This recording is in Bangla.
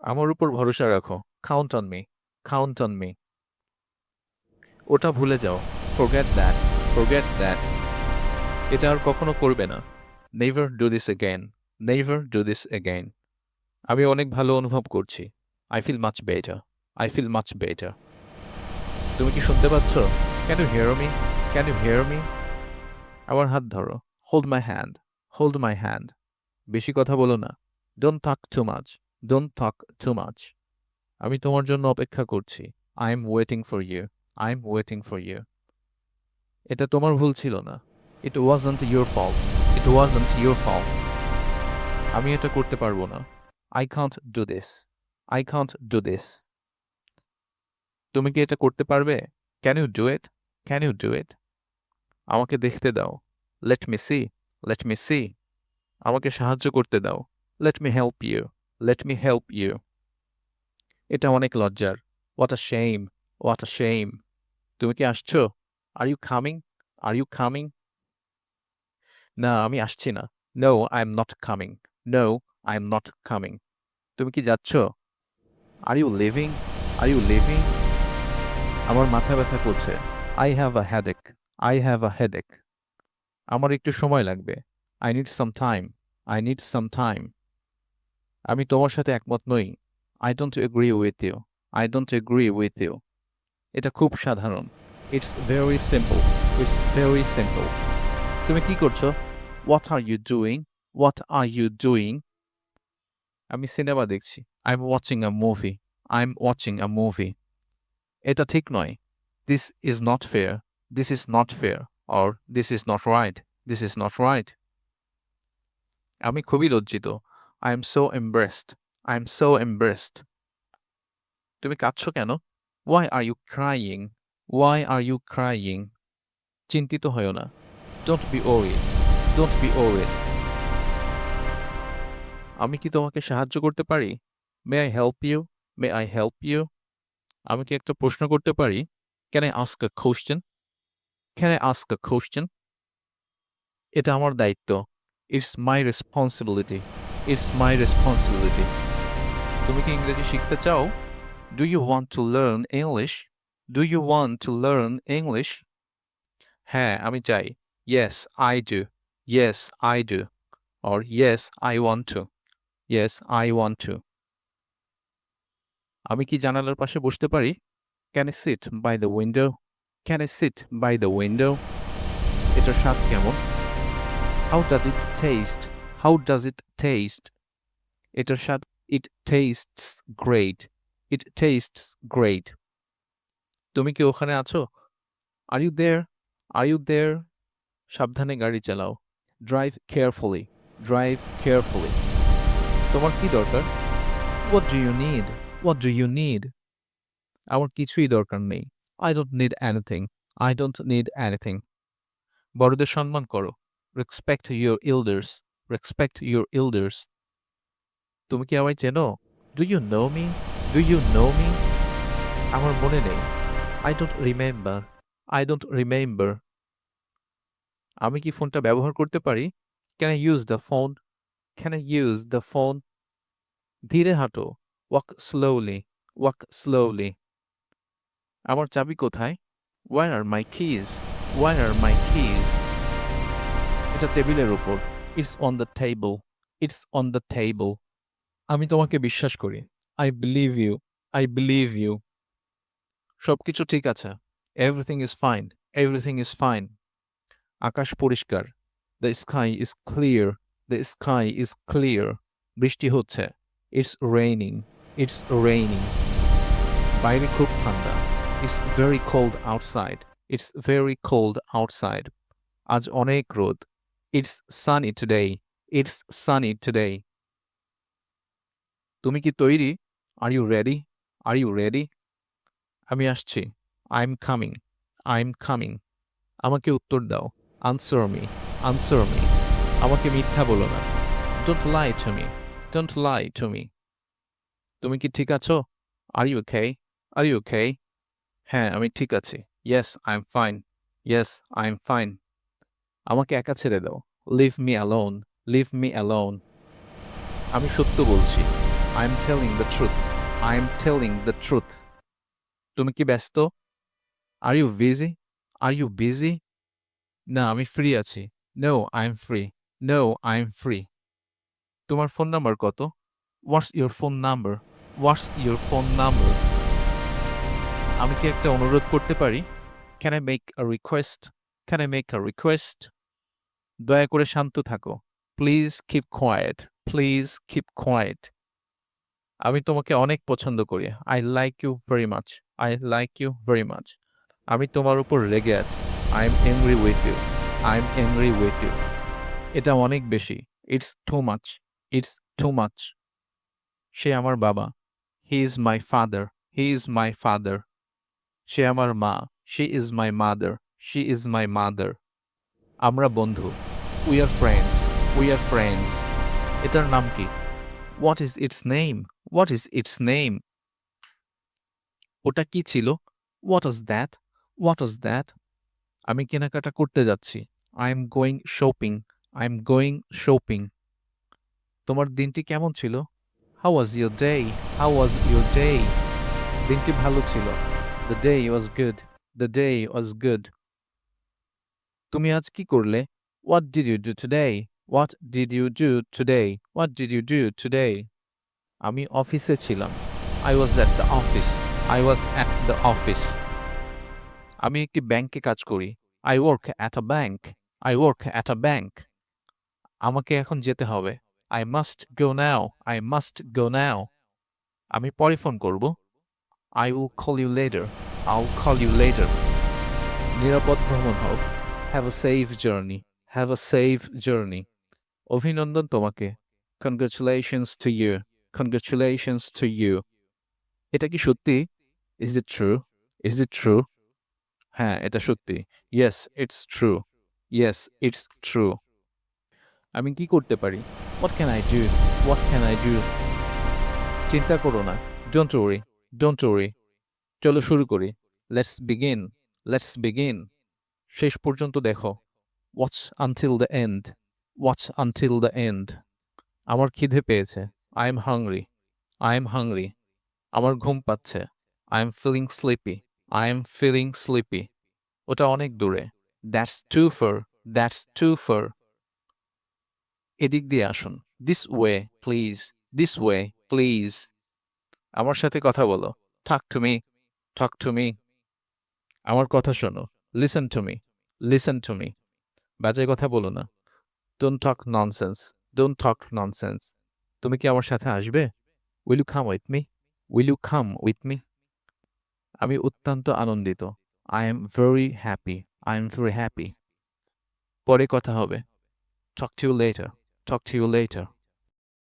আমার উপর ভরসা রাখো। Count on me, count on me. ওটা ভুলে যাও। Forget that, forget that. এটা আর কখনো করবে না। Never do this again, never do this again. আমি অনেক ভালো অনুভব করছি। I feel much better, I feel much better. তুমি কি শুনতে পাচ্ছ? Can you hear me? Can you hear me? আমার হাত ধরো। Hold my hand, hold my hand. বেশি কথা বলো না। Don't talk too much, don't talk too much. আমি তোমার জন্য অপেক্ষা করছি। I am waiting for you, I am waiting for you. এটা তোমার ভুল ছিল না। It wasn't your fault, it wasn't your fault. আমি এটা করতে পারবো না। I can't do this, I can't do this. তুমি কি এটা করতে পারবে? Can you do it? Can you do it? আমাকে দেখতে দাও। Let me see, let me see. আমাকে সাহায্য করতে দাও। Let me help you, let me help you. এটা অনেক লজ্জার। What a shame, what a shame. তুমি কি আসছো? Are you coming? Are you coming? না, আমি আসছি না। No, I am not coming. No, I am not coming. তুমি কি যাচ্ছ? Are you leaving? Are you leaving? আমার মাথা ব্যথা করছে। I have a headache, I have a headache. আমার একটু সময় লাগবে। I need some time, I need some time. আমি তোমার সাথে একমত নই। I don't agree with you, I don't agree with you. এটা খুব সাধারণ। It's very simple, it's very simple. তুমি কি করছো? What are you doing? What are you doing? আমি সিনেমা দেখছি। I am watching a movie, I am watching a movie. এটা ঠিক নয়। This is not fair, this is not fair. Or this is not right, this is not right. আমি খুবই লজ্জিত। I am so embarrassed, I am so embarrassed. তুমি কাঁদছো কেন? Why are you crying? Why are you crying? চিন্তিত হয়ো না। Don't be worried, don't be worried. আমি কি তোমাকে সাহায্য করতে পারি? May I help you? May I help you? আমি কি একটা প্রশ্ন করতে পারি? Can I ask a question? Can I ask a question? এটা আমার দায়িত্ব। It's my responsibility, it's my responsibility. তুমি কি ইংরেজি শিখতে চাও? Do you want to learn English? Do you want to learn English? হ্যাঁ, আমি চাই। Yes, I do. Yes, I do. Or yes, I want to. Yes, I want to. আমি কি জানালার পাশে বসতে পারি? Can I sit by the window? Can I sit by the window? এটার স্বাদ কেমন? How does it taste? How does it taste? এটার স্বাদ ইট tastes great, it tastes great. তুমি কি ওখানে আছো? Are you there? Are you there? সাবধানে গাড়ি চালাও। Drive carefully, drive carefully. তোমার কি দরকার? What do you need? What do you need? আমার কিছুই দরকার নেই। I don't need anything, I don't need anything. বড়দের সম্মান করো। Respect your elders, respect your elders. তুমি কি আমায় চেনো? Do you know me? Do you know me? আমার মনে নেই। I don't remember, I don't remember. আমি কি ফোনটা ব্যবহার করতে পারি? Can I use the phone? Can I use the phone? ধীরে হাঁটো। Walk slowly, walk slowly. আমার চাবি কোথায়? Where are my keys? Where are my keys? এটা টেবিলের উপর। It's on the table, it's on the table. আমি তোমাকে বিশ্বাস করি। I believe you, I believe you. সবকিছু ঠিক আছে। Everything is fine, everything is fine. আকাশ পরিষ্কার। The sky is clear, the sky is clear. বৃষ্টি হচ্ছে। It's raining, it's raining. বাইরে খুব ঠান্ডা। It's very cold outside, it's very cold outside. আজ অনেক রোদ। It's sunny today, it's sunny today. তুমি কি তৈরি? Are you ready? Are you ready? আমি আসছি। I am coming, I am coming. আমাকে উত্তর দাও। Answer me, answer me. আমাকে মিথ্যা বলো না। Don't lie to me, don't lie to me. তুমি কি ঠিক আছো? Are you okay? Are you okay? হ্যাঁ, আমি ঠিক আছি। Yes, I am fine. Yes, I am fine. আমাকে একা ছেড়ে দাও। Leave me alone, leave me alone. আমি সত্য বলছি। I'm telling the truth. I'm telling the truth. তুমি কি ব্যস্ত? Are you busy? Are you busy? না, আমি ফ্রি আছি। No, I'm free. No, I'm free. তোমার ফোন নাম্বার কত? What's your phone number? What's your phone number? আমি কি একটা অনুরোধ করতে পারি? Can I make a request? Can I make a request? দয়া করে শান্ত থাকো। Please keep quiet. Please keep quiet. আমি তোমাকে অনেক পছন্দ করি। I like you very much. I like you very much. আমি তোমার উপর রেগে আছি। I'm angry with you. I'm angry with you. এটা অনেক বেশি। It's too much. It's too much. সে আমার বাবা। He is my father. He is my father. সে আমার মা। She is my mother. She is my mother. আমরা বন্ধু। We are friends. We are friends. এটার নাম কি? What is its name? What is its name? ওটা কি ছিল? What was that? What was that? আমি কেনাকাটা করতে যাচ্ছি। I am going shopping. I am going shopping. তোমার দিনটি কেমন ছিল? How was your day? How was your day? দিনটি ভালো ছিল। The day was good. The day was good. তুমি আজ কি করলে? What did you do today? What did you do today? What did you do today? আমি অফিসে ছিলাম। I was at the office. I was at the office. আমি একটি ব্যাংকে কাজ করি। I work at a bank. I work at a bank. আমাকে এখন যেতে হবে। I must go now. I must go now. আমি পরে ফোন করব। I will call you later. I'll call you later. নিরাপদ ভ্রমণ হোক। Have a safe journey. Have a safe journey. অভিনন্দন তোমাকে। Congratulations to you. Congratulations to you. এটা কি সত্যি? Is it true? Is it true? হ্যাঁ, এটা সত্যি। Yes, it's true. Yes, it's true. আমি কি করতে পারি? What can I do? What can I do? চিন্তা করো না। Don't worry. Don't worry. চলো শুরু করি। Let's begin. Let's begin. শেষ পর্যন্ত দেখো। Watch until the end. Watch until the end. আমার খিদে পেয়েছে। I am hungry. I am hungry. আমার ঘুম পাচ্ছে। I am feeling sleepy. I am feeling sleepy. ওটা অনেক দূরে। That's too far. That's too far. এদিক দিয়ে আসুন। This way, please. This way, please. আমার সাথে কথা বলো। Talk to me. Talk to me. আমার কথা শোনো। Listen to me. Listen to me. বাজে কথা বলো না। Don't talk nonsense. Don't talk nonsense. তুমি কি আমার সাথে আসবে? Will you come with me? Will you come with me? আমি অত্যন্ত আনন্দিত। I am very happy. I am very happy. পরে কথা হবে। Talk to you later. Talk to you later.